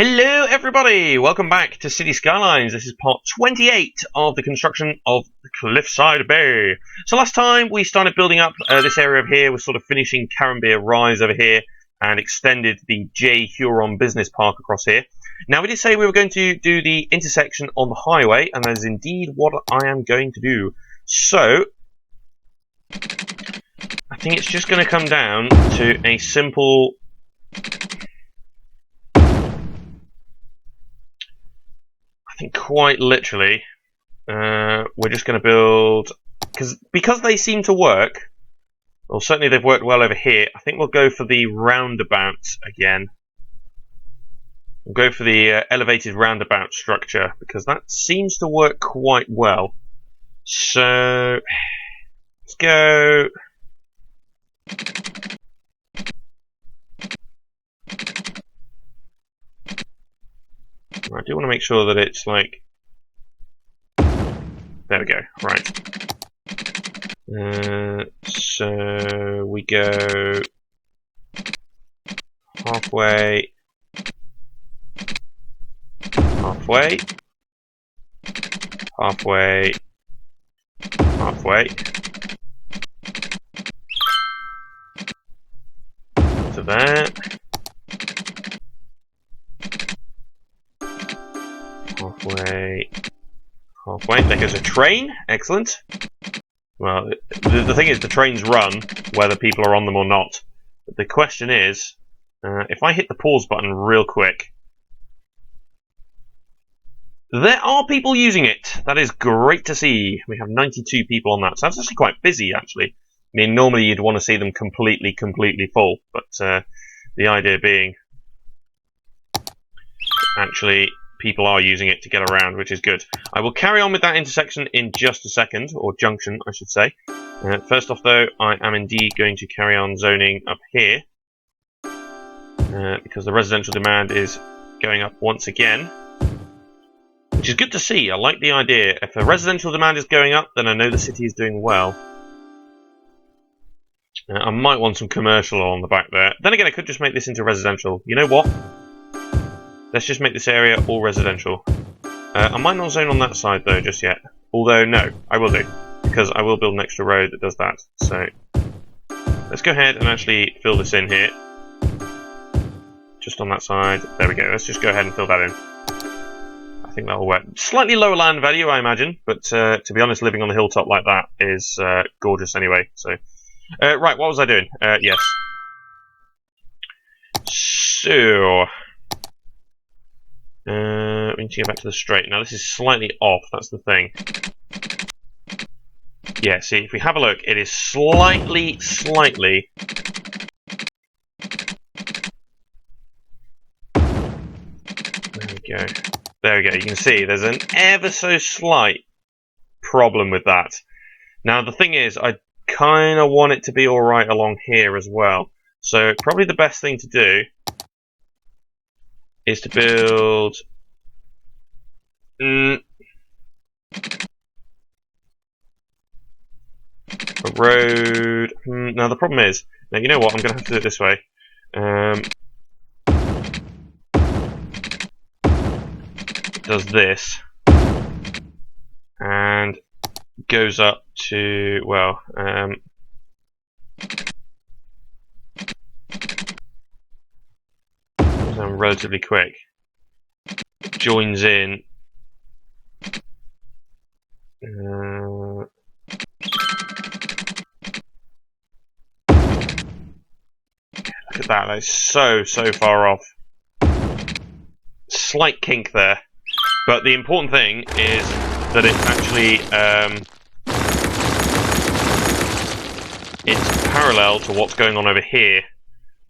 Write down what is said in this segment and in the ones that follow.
Hello everybody! Welcome back to City Skylines. This is part 28 of the construction of the Cliffside Bay. So last time we started building up this area over here. We're sort of finishing Carambir Rise over here and extended the J Huron Business Park across here. Now we did say we were going to do the intersection on the highway, and that is indeed what I am going to do. So I think it's just going to come down to a simple... I think quite literally, we're just going to build, because they seem to work, well certainly they've worked well over here. I think we'll go for the roundabout again. We'll go for the elevated roundabout structure, because that seems to work quite well. So, let's go... I do want to make sure that it's like... There we go, right. So we go halfway, halfway, halfway, halfway, to there. Halfway, halfway. There goes a train. Excellent. Well, the thing is, the trains run whether people are on them or not. But the question is, if I hit the pause button real quick, there are people using it. That is great to see. We have 92 people on that, so that's actually quite busy, actually. I mean, normally you'd want to see them completely full, but the idea being, actually, people are using it to get around, which is good. I will carry on with that intersection in just a second, or junction, I should say. First off, though, I am indeed going to carry on zoning up here, because the residential demand is going up once again, which is good to see. I like the idea. If the residential demand is going up, then I know the city is doing well. I might want some commercial on the back there. Then again, I could just make this into residential. You know what? Let's just make this area all residential. I might not zone on that side though just yet. Although no, I will do, because I will build an extra road that does that. So let's go ahead and actually fill this in here. Just on that side. There we go. Let's just go ahead and fill that in. I think that'll work. Slightly lower land value, I imagine, but to be honest, living on the hilltop like that is gorgeous anyway. So right, what was I doing? Yes. So... we need to go back to the straight. Now this is slightly off, that's the thing. Yeah, see, if we have a look, it is slightly... There we go. There we go, you can see there's an ever so slight problem with that. Now the thing is, I kind of want it to be alright along here as well. So probably the best thing to do is to build a road. Now the problem is, now you know what, I'm going to have to do it this way. It does this and goes up to, well, relatively quick. Joins in. Look at that, that is so far off. Slight kink there. But the important thing is that it's actually it's parallel to what's going on over here,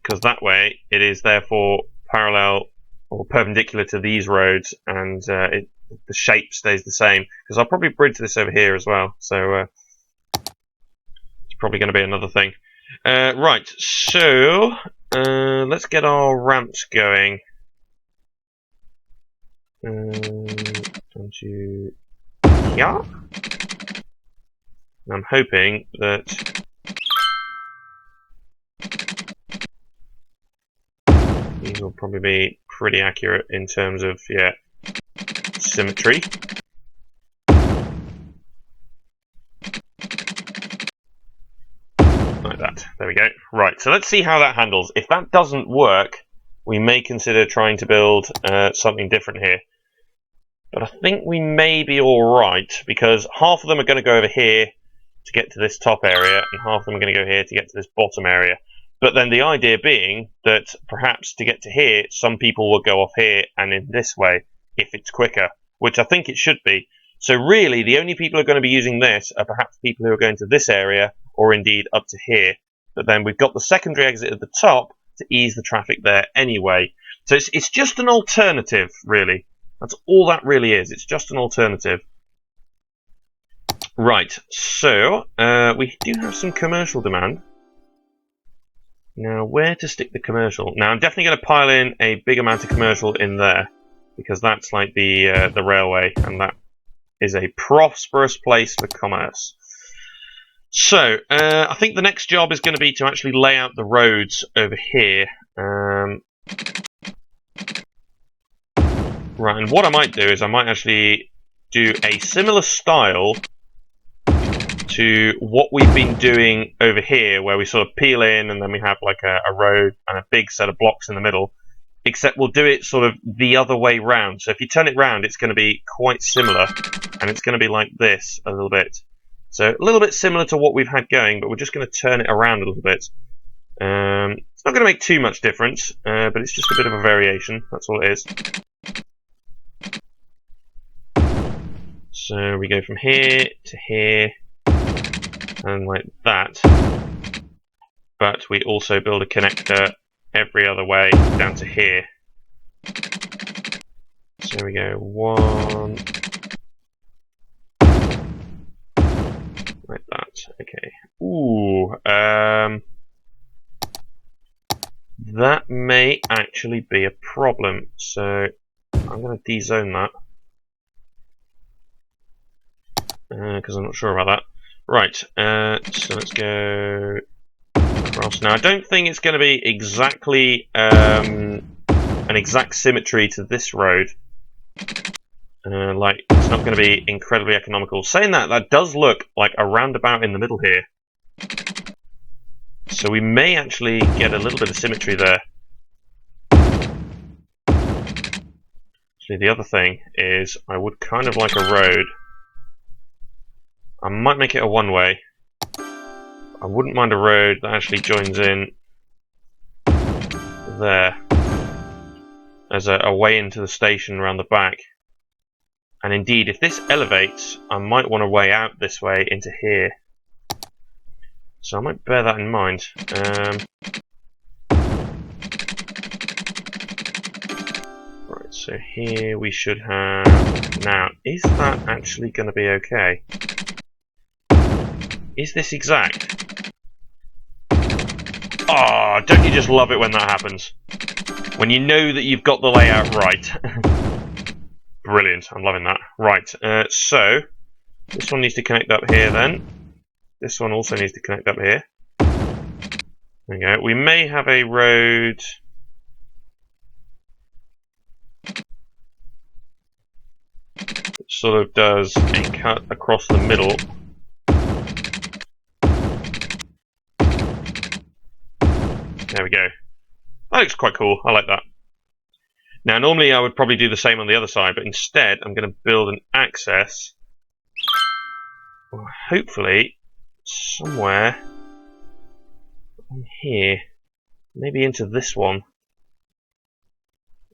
because that way it is therefore parallel or perpendicular to these roads, and the shape stays the same, because I'll probably bridge this over here as well, so it's probably going to be another thing. Right, so let's get our ramps going. Down to here. I'm hoping that we These will probably be pretty accurate in terms of, yeah, symmetry. Like that. There we go. Right, so let's see how that handles. If that doesn't work, we may consider trying to build something different here. But I think we may be alright, because half of them are going to go over here to get to this top area, and half of them are going to go here to get to this bottom area. But then the idea being that perhaps to get to here, some people will go off here and in this way, if it's quicker, which I think it should be. So really, the only people who are going to be using this are perhaps people who are going to this area, or indeed up to here. But then we've got the secondary exit at the top to ease the traffic there anyway. So it's just an alternative, really. That's all that really is. It's just an alternative. Right, so we do have some commercial demand. Now, where to stick the commercial? Now, I'm definitely going to pile in a big amount of commercial in there, because that's like the railway, and that is a prosperous place for commerce. So, I think the next job is going to be to actually lay out the roads over here. Right, and what I might do is I might actually do a similar style to what we've been doing over here, where we sort of peel in and then we have like a road and a big set of blocks in the middle, except we'll do it sort of the other way round. So if you turn it round, it's going to be quite similar, and it's going to be like this a little bit. So a little bit similar to what we've had going, but we're just going to turn it around a little bit. It's not going to make too much difference, but it's just a bit of a variation, that's all it is. So we go from here to here, and like that. But we also build a connector every other way down to here. So we go one, like that. Okay. Ooh, that may actually be a problem. So I'm going to de-zone that, because I'm not sure about that. Right, so let's go across. Now, I don't think it's going to be exactly an exact symmetry to this road. Like, it's not going to be incredibly economical. Saying that, that does look like a roundabout in the middle here. So we may actually get a little bit of symmetry there. Actually, the other thing is I would kind of like a road. I might make it a one-way. I wouldn't mind a road that actually joins in there as a way into the station around the back. And indeed, if this elevates, I might want a way out this way into here. So I might bear that in mind. Right, so here we should have... Now, is that actually going to be okay? Is this exact? Oh, don't you just love it when that happens? When you know that you've got the layout right. Brilliant, I'm loving that. Right, so this one needs to connect up here then. This one also needs to connect up here. There we go. We may have a road... that sort of does a cut across the middle. There we go. That looks quite cool. I like that. Now, normally I would probably do the same on the other side, but instead I'm going to build an access, well, hopefully somewhere on here, maybe into this one.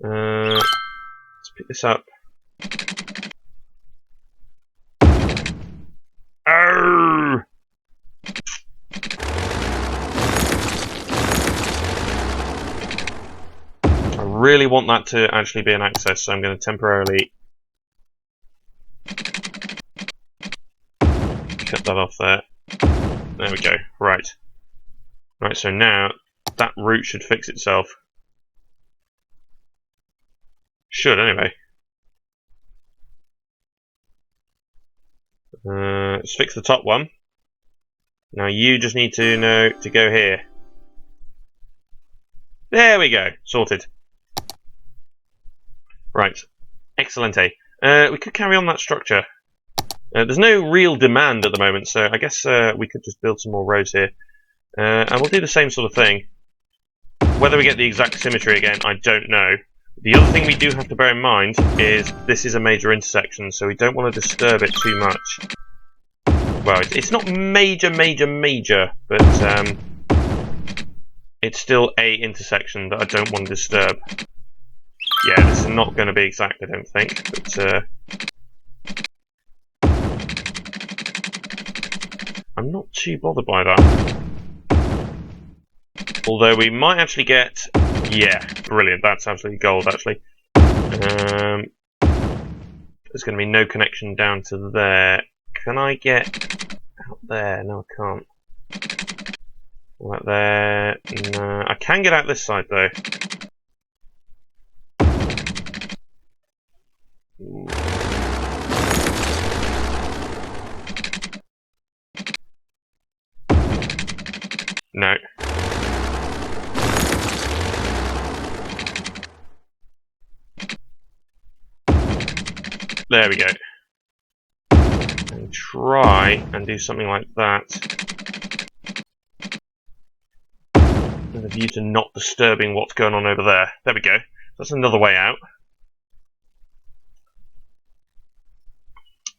Let's pick this up. Oh! I really want that to actually be an access, so I'm going to temporarily cut that off there. There we go. Right. Right, so now that route should fix itself. Should, anyway. Let's fix the top one. Now you just need to know to go here. There we go. Sorted. Right. Excellente. We could carry on that structure. There's no real demand at the moment, so I guess we could just build some more roads here. And we'll do the same sort of thing. Whether we get the exact symmetry again, I don't know. The other thing we do have to bear in mind is this is a major intersection, so we don't want to disturb it too much. Well, it's not major, but it's still a intersection that I don't want to disturb. Yeah, this is not going to be exact, I don't think, but I'm not too bothered by that. Although we might actually get... Yeah, brilliant, that's absolutely gold, actually. There's going to be no connection down to there. Can I get out there? No, I can't. Out there? No, I can get out this side, though. No. There we go. And try and do something like that. With a view to not disturbing what's going on over there. There we go. That's another way out.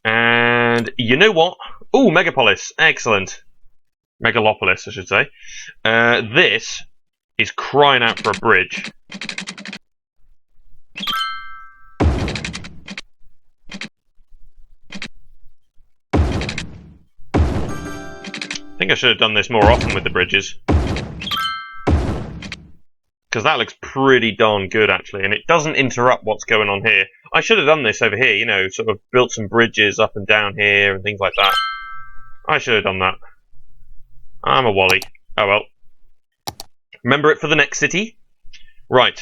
And you know what? Ooh, Megapolis. Excellent. Megalopolis, I should say. This is crying out for a bridge. I think I should have done this more often with the bridges. Because that looks pretty darn good, actually, and it doesn't interrupt what's going on here. I should have done this over here, you know, sort of built some bridges up and down here and things like that. I should have done that. I'm a wally. Oh well. Remember it for the next city? Right,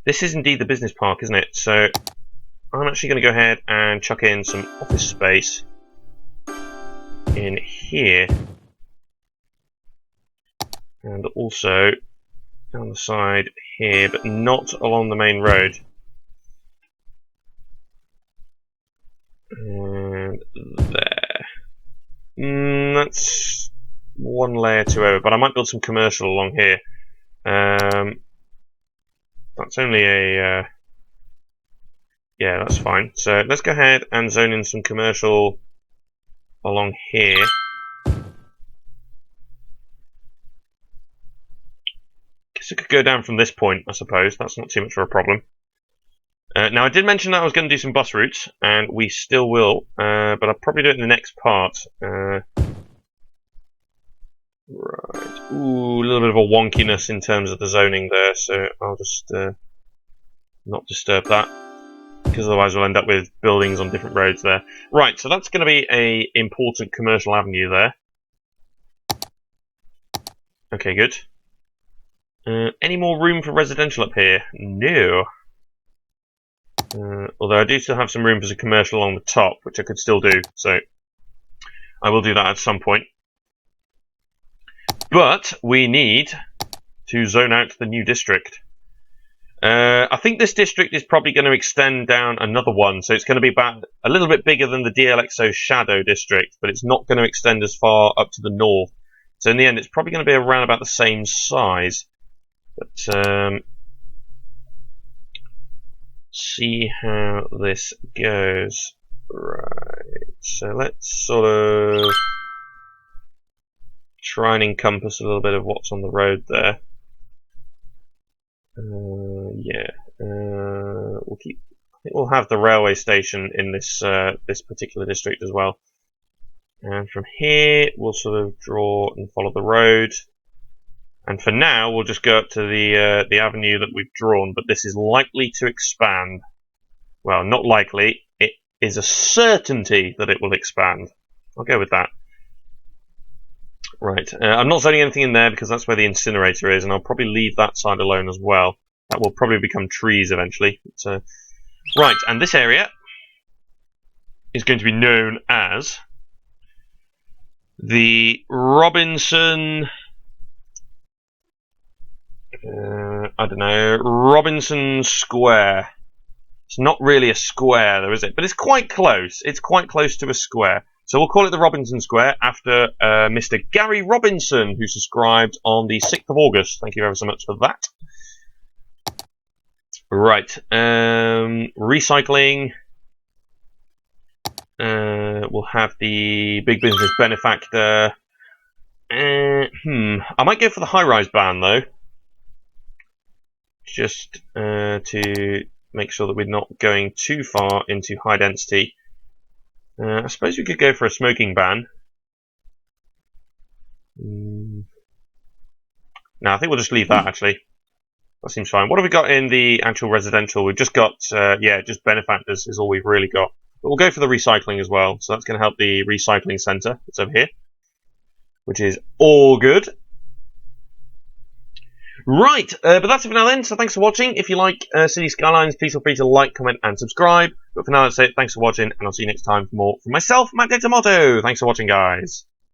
this is indeed the business park, isn't it? So, I'm actually going to go ahead and chuck in some office space in here. And also down the side here, but not along the main road. And there. That's one layer too over, but I might build some commercial along here. That's only a... yeah, that's fine. So let's go ahead and zone in some commercial along here. Guess it could go down from this point, I suppose. That's not too much of a problem. Now, I did mention that I was going to do some bus routes, and we still will, but I'll probably do it in the next part. Right. Ooh, a little bit of a wonkiness in terms of the zoning there, so I'll just not disturb that, because otherwise we'll end up with buildings on different roads there. Right, so that's going to be an important commercial avenue there. Okay, good. Any more room for residential up here? No. Although I do still have some room for some commercial along the top, which I could still do, so I will do that at some point. But we need to zone out the new district. I think this district is probably going to extend down another one, so it's going to be about a little bit bigger than the DLXO Shadow district, but it's not going to extend as far up to the north. So in the end, it's probably going to be around about the same size. But see how this goes. Right, so let's sort of try and encompass a little bit of what's on the road there. Yeah, we'll keep. I think we'll have the railway station in this this particular district as well. And from here, we'll sort of draw and follow the road. And for now, we'll just go up to the avenue that we've drawn. But this is likely to expand. Well, not likely. It is a certainty that it will expand. I'll go with that. Right, I'm not zoning anything in there because that's where the incinerator is, and I'll probably leave that side alone as well. That will probably become trees eventually. So, right, and this area is going to be known as the Robinson... I don't know, Robinson Square. It's not really a square, though, is it? But it's quite close. It's quite close to a square. So we'll call it the Robinson Square after Mr. Gary Robinson, who subscribed on the 6th of August. Thank you ever so much for that. Right. Recycling. We'll have the big business benefactor. I might go for the high-rise ban, though. Just to make sure that we're not going too far into high density. I suppose we could go for a smoking ban. No, I think we'll just leave that, actually. That seems fine. What have we got in the actual residential? We've just got, just benefactors is all we've really got. But we'll go for the recycling as well. So that's going to help the recycling centre that's over here, which is all good. Right, but that's it for now then. So thanks for watching. If you like City Skylines, please feel free to like, comment, and subscribe. But for now, that's it. Thanks for watching, and I'll see you next time for more from myself, Matt Tomato. Thanks for watching, guys.